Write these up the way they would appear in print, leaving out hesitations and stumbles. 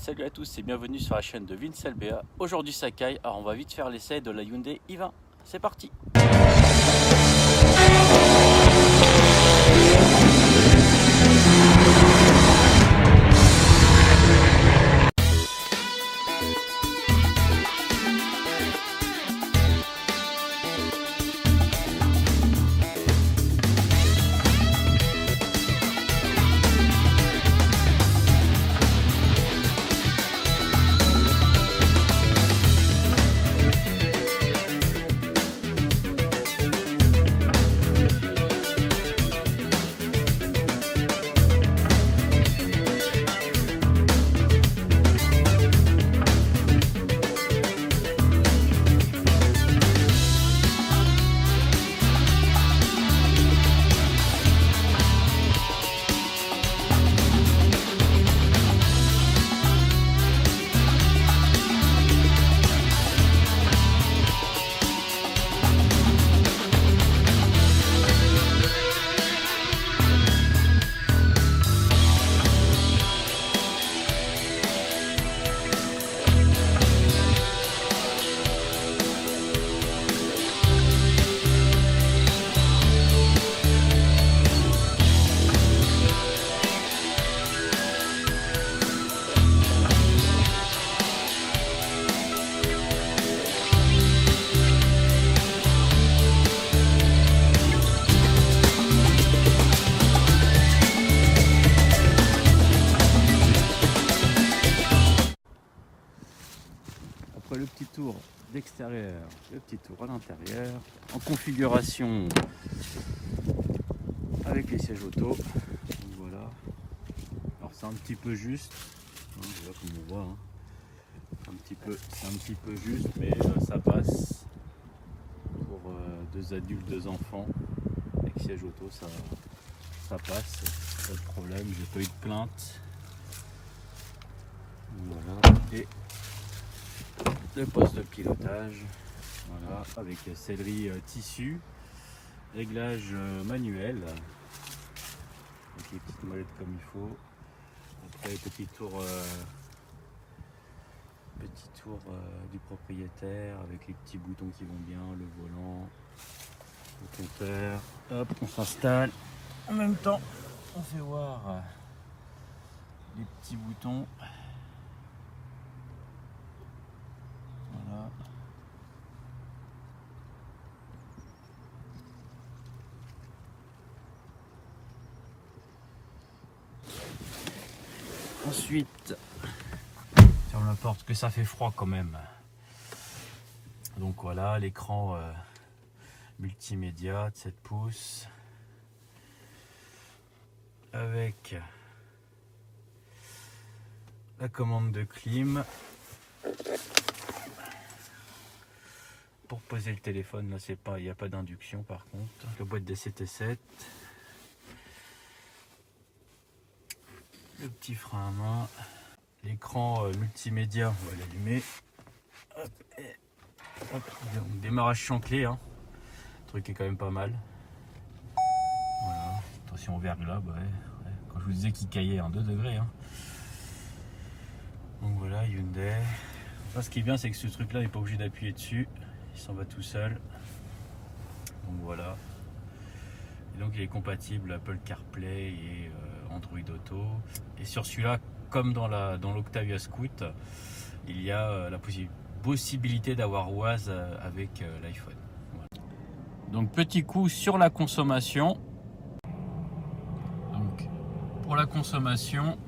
salut à tous et bienvenue sur la chaîne de Vince LBA. Aujourd'hui Sakai, alors on va vite faire l'essai de la Hyundai i20. C'est parti. Après le petit tour d'extérieur, le petit tour à l'intérieur, en configuration avec les sièges auto. Donc voilà. Alors c'est un petit peu juste, hein, voilà comme on voit, hein. C'est un petit peu juste, mais ça passe pour deux adultes, deux enfants. Avec siège auto, ça passe, pas de problème. J'ai pas eu de plainte. Voilà. Et le poste de pilotage, voilà, avec sellerie tissu, réglage manuel, avec les petites molettes comme il faut. Après petit tour du propriétaire avec les petits boutons qui vont bien, le volant, le compteur. Hop, on s'installe. En même temps, on fait voir les petits boutons. Voilà. Ensuite, ferme la porte que ça fait froid quand même. Donc voilà, l'écran multimédia de 7 pouces avec la commande de clim. Pour poser le téléphone, là il n'y a pas d'induction par contre. La boîte des CT7. Le petit frein à main. L'écran multimédia, on va l'allumer. Hop, et hop. Donc, démarrage sans clé, hein. Le truc est quand même pas mal. Voilà. Attention au verglas, bah ouais. Quand je vous disais qu'il caillait en 2 degrés. Hein. Donc voilà, Hyundai. Enfin, ce qui est bien, c'est que ce truc là n'est pas obligé d'appuyer dessus. Il s'en va tout seul. Donc voilà. Et donc il est compatible Apple CarPlay et Android Auto. Et sur celui-là, comme dans l'Octavia Scoot, il y a la possibilité d'avoir OAS avec l'iPhone. Voilà. Donc petit coup sur la consommation. Donc pour la consommation,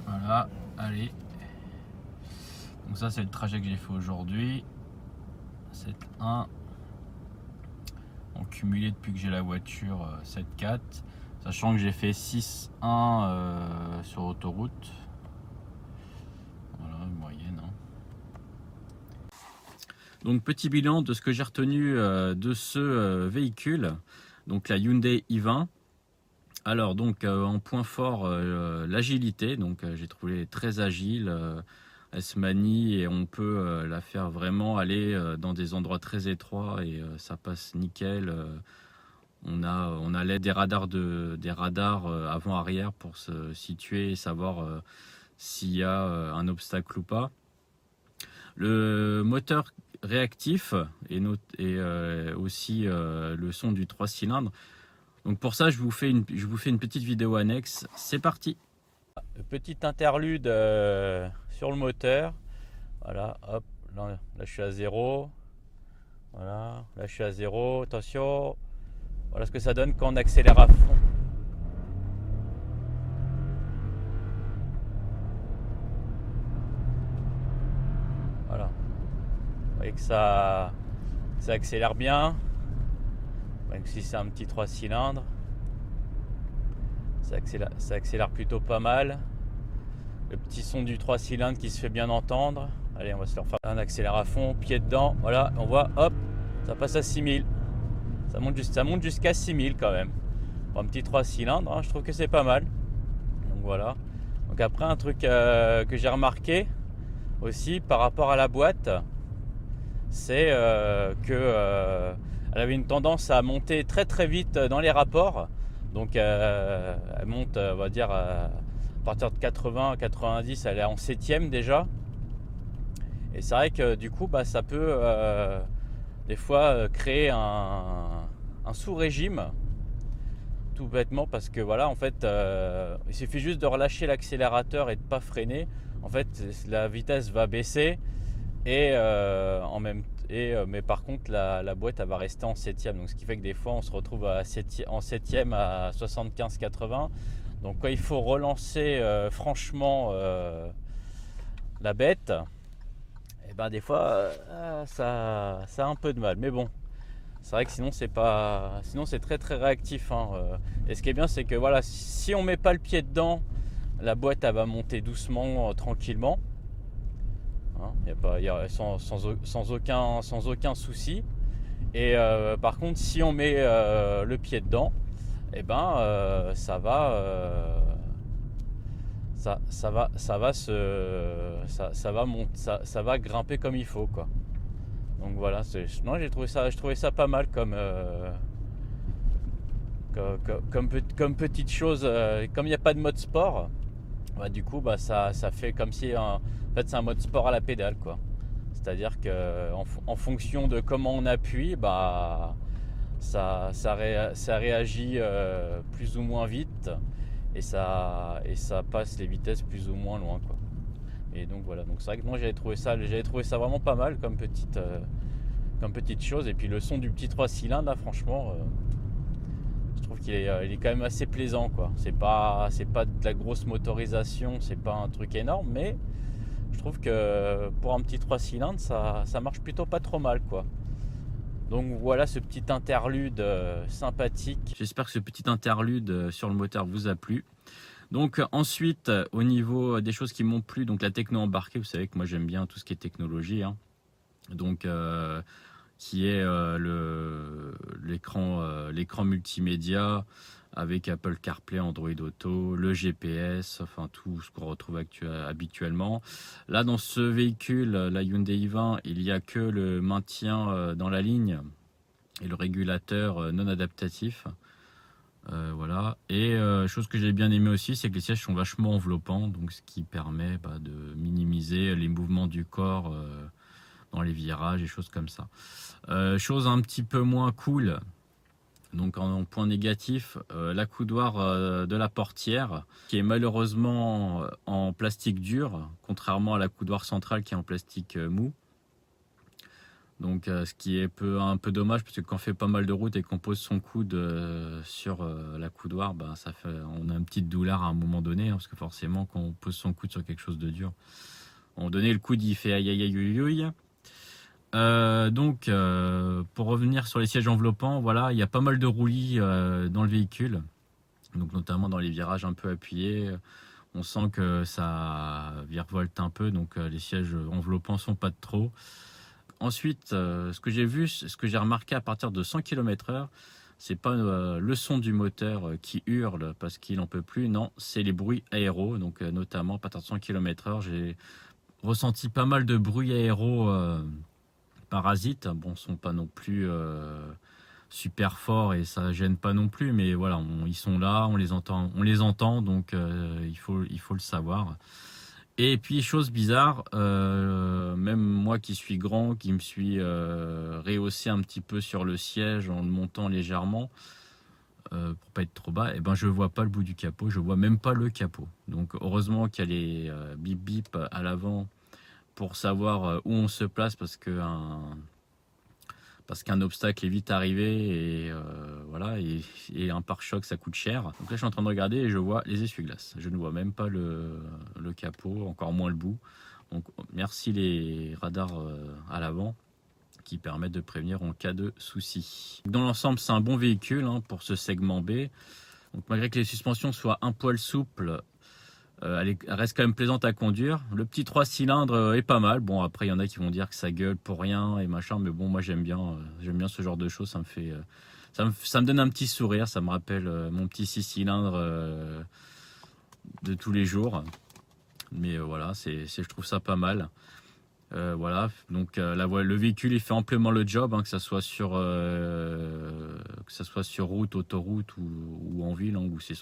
voilà, allez. Donc ça c'est le trajet que j'ai fait aujourd'hui. 7,1 en cumulé depuis que j'ai la voiture 7,4, sachant que j'ai fait 6,1 sur autoroute. Voilà, une moyenne. Hein. Donc petit bilan de ce que j'ai retenu de ce véhicule, donc la Hyundai i20. Alors donc en point fort l'agilité, donc j'ai trouvé très agile. Elle se manie et on peut la faire vraiment aller dans des endroits très étroits et ça passe nickel. On a l'aide des radars avant-arrière pour se situer et savoir s'il y a un obstacle ou pas. Le moteur réactif et aussi le son du 3 cylindres. Donc pour ça, je vous fais une petite vidéo annexe. C'est parti. Petite interlude sur le moteur. Voilà, hop, là je suis à 0. Voilà, là je suis à 0. Attention. Voilà ce que ça donne quand on accélère à fond. Voilà. Vous voyez que ça accélère bien. Même si c'est un petit 3 cylindres. Ça accélère plutôt pas mal. Le petit son du 3 cylindres qui se fait bien entendre. Allez, on va se le refaire. On accélère à fond, pied dedans. Voilà, on voit, hop, ça passe à 6000. Ça monte jusqu'à 6000 quand même. Pour un petit 3 cylindres, hein, je trouve que c'est pas mal. Donc voilà. Donc après, un truc que j'ai remarqué aussi par rapport à la boîte, c'est que elle avait une tendance à monter très très vite dans les rapports. Donc elle monte, on va dire, à partir de 80, 90, elle est en 7ème déjà. Et c'est vrai que du coup, ça peut des fois créer un sous-régime. Tout bêtement parce que voilà, en fait, il suffit juste de relâcher l'accélérateur et de ne pas freiner. En fait, la vitesse va baisser et mais par contre la boîte elle va rester en 7ème, donc ce qui fait que des fois on se retrouve en 7ème à 75-80. Donc quand il faut relancer franchement la bête, et ben des fois ça a un peu de mal, mais bon, c'est vrai que sinon c'est très très réactif, hein. Et ce qui est bien, c'est que voilà, si on met pas le pied dedans, la boîte elle va monter doucement, tranquillement. Hein, sans aucun souci. Et par contre, si on met le pied dedans, et ben ça va grimper comme il faut, quoi. Donc voilà, non, je trouvais ça pas mal comme petite chose. Comme il n'y a pas de mode sport, du coup, ça fait comme si en fait c'est un mode sport à la pédale, quoi. C'est-à-dire que en fonction de comment on appuie, ça réagit plus ou moins vite et ça passe les vitesses plus ou moins loin, quoi. Et donc voilà, donc c'est vrai que moi j'avais trouvé ça vraiment pas mal comme petite chose. Et puis le son du petit 3 cylindres là, franchement, je trouve qu'il est, il est quand même assez plaisant, quoi. C'est pas de la grosse motorisation, c'est pas un truc énorme, mais je trouve que pour un petit 3 cylindres, ça marche plutôt pas trop mal, quoi. Donc voilà ce petit interlude sympathique. J'espère que ce petit interlude sur le moteur vous a plu. Donc ensuite, au niveau des choses qui m'ont plu, donc la techno embarquée, vous savez que moi j'aime bien tout ce qui est technologie, hein. Donc qui est l'écran multimédia avec Apple CarPlay, Android Auto, le GPS, enfin tout ce qu'on retrouve habituellement. Là, dans ce véhicule, la Hyundai i20, il n'y a que le maintien dans la ligne et le régulateur non adaptatif. Voilà. Et chose que j'ai bien aimé aussi, c'est que les sièges sont vachement enveloppants, donc ce qui permet de minimiser les mouvements du corps dans les virages et choses comme ça. Chose un petit peu moins cool, donc en point négatif, l'accoudoir de la portière qui est malheureusement en plastique dur, contrairement à l'accoudoir central qui est en plastique mou. Donc ce qui est un peu dommage, parce que quand on fait pas mal de route et qu'on pose son coude sur l'accoudoir, on a une petite douleur à un moment donné, hein, parce que forcément quand on pose son coude sur quelque chose de dur, à un moment donné le coude il fait aïe aïe aïe aïe aïe. Donc pour revenir sur les sièges enveloppants, voilà, il y a pas mal de roulis dans le véhicule, donc notamment dans les virages un peu appuyés, on sent que ça virevolte un peu, donc les sièges enveloppants sont pas de trop. Ensuite, ce que j'ai remarqué à partir de 100 km/h, c'est pas le son du moteur qui hurle parce qu'il en peut plus, non, c'est les bruits aéros. Donc notamment à partir de 100 km/h, j'ai ressenti pas mal de bruits aéros parasites. Bon, sont pas non plus super forts et ça gêne pas non plus, mais voilà, ils sont là, on les entend, donc il faut le savoir. Et puis chose bizarre, même moi qui suis grand, qui me suis rehaussé un petit peu sur le siège en le montant légèrement, pour pas être trop bas, et ben je vois pas le bout du capot, je vois même pas le capot. Donc heureusement qu'il y a les bip bip à l'avant pour savoir où on se place, parce qu'un obstacle est vite arrivé, et voilà, et un pare-choc ça coûte cher. Donc là je suis en train de regarder et je vois les essuie-glaces, je ne vois même pas le capot, encore moins le bout. Donc merci les radars à l'avant qui permettent de prévenir en cas de souci. Dans l'ensemble, c'est un bon véhicule hein, pour ce segment B. Donc malgré que les suspensions soient un poil souples, elle reste quand même plaisante à conduire. Le petit 3 cylindres est pas mal. Bon, après, il y en a qui vont dire que ça gueule pour rien et machin, mais bon, moi j'aime bien ce genre de choses. Ça me fait, ça me donne un petit sourire. Ça me rappelle mon petit 6 cylindres de tous les jours. Mais voilà, je trouve ça pas mal. Voilà, donc le véhicule il fait amplement le job, hein, que ça soit sur route, autoroute ou en ville, hein, où c'est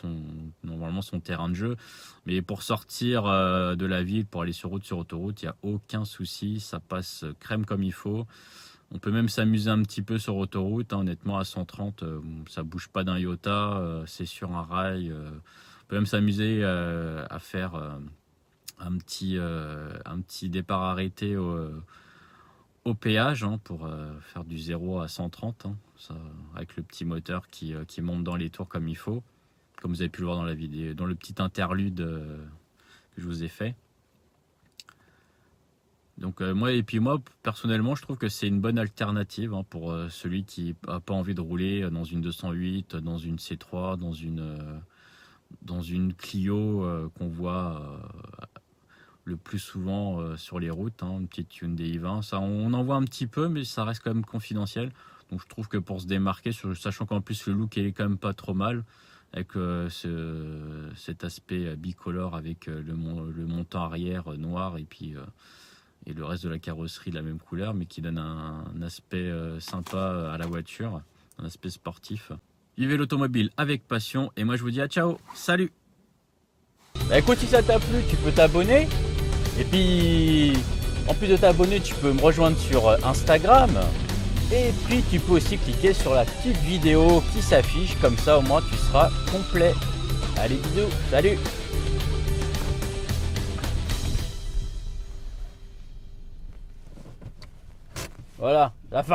normalement son terrain de jeu. Mais pour sortir de la ville, pour aller sur route, sur autoroute, il n'y a aucun souci, ça passe crème comme il faut. On peut même s'amuser un petit peu sur autoroute, hein, honnêtement à 130, ça bouge pas d'un iota, c'est sur un rail. On peut même s'amuser à faire un petit départ arrêté au péage hein, pour faire du 0 à 130 hein, ça, avec le petit moteur qui monte dans les tours comme il faut, comme vous avez pu le voir dans la vidéo, dans le petit interlude que je vous ai fait. Donc moi personnellement je trouve que c'est une bonne alternative hein, pour celui qui n'a pas envie de rouler dans une 208, dans une C3, dans une Clio qu'on voit le plus souvent sur les routes, hein, une petite Hyundai i20. Ça, on en voit un petit peu, mais ça reste quand même confidentiel. Donc je trouve que pour se démarquer, sachant qu'en plus le look est quand même pas trop mal, avec cet aspect bicolore avec le montant arrière noir et puis et le reste de la carrosserie de la même couleur, mais qui donne un aspect sympa à la voiture, un aspect sportif. Vivez l'automobile avec passion, et moi je vous dis à ciao, salut! Bah écoute, si ça t'a plu, tu peux t'abonner. Et puis, en plus de t'abonner, tu peux me rejoindre sur Instagram. Et puis, tu peux aussi cliquer sur la petite vidéo qui s'affiche. Comme ça, au moins, tu seras complet. Allez, bisous, salut! Voilà, la fin.